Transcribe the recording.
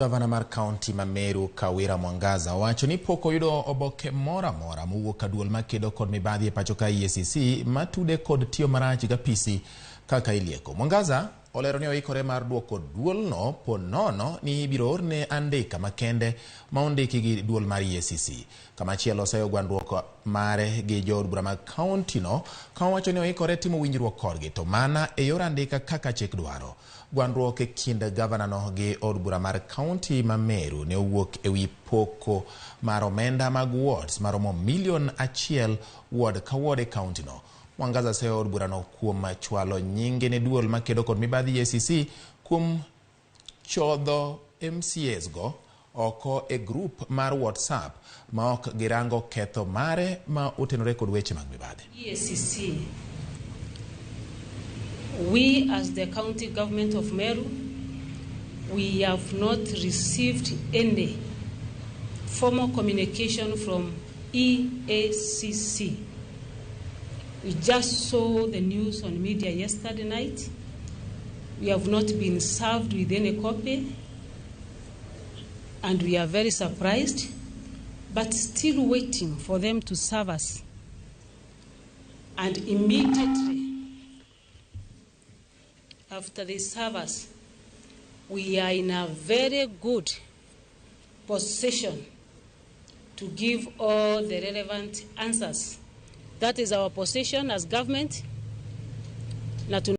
Gavana mar kaunti ma Meru Kawira Mwangaza wacho ni pok oyudo oboke mora mowuok ka duol makedo kod mibadhi e pacho ka EACC matude kod tiyo marach ga PC kaka ilieko. Mwangaza olero ni oikore mar duoko duolno ponono ni biro orne andika makende ma ondiki gi duol mar EACC. Kamachielo oseyo gwandruok mare gi jood bura mag kaunti no ka wacho ni oikore timo winjruok kodgi to mana e yor andika kaka chik dwaro. Gwandruok e kind gavana no gi od bura mar kaunti ma Meru ne owuok e wi poko mar omenda mag wards maromo $1,000,000 ward ka ward e kaunti no. Mwangaza seyo od bura no kuom chwalo nyinge ne duol makedo kod mibadhi EACC kuom chodho MCAs go oko e group mar WhatsApp ma ok girango ketho mare ma otenore kod weche mag mibadhi. EACC, we as the county government of Meru, we have not received any formal communication from EACC. We just saw the news on media yesterday night. We have not been served with any copy, and we are very surprised, but still waiting for them to serve us. And immediately after they serve us, we are in a very good position to give all the relevant answers. That is our position as government.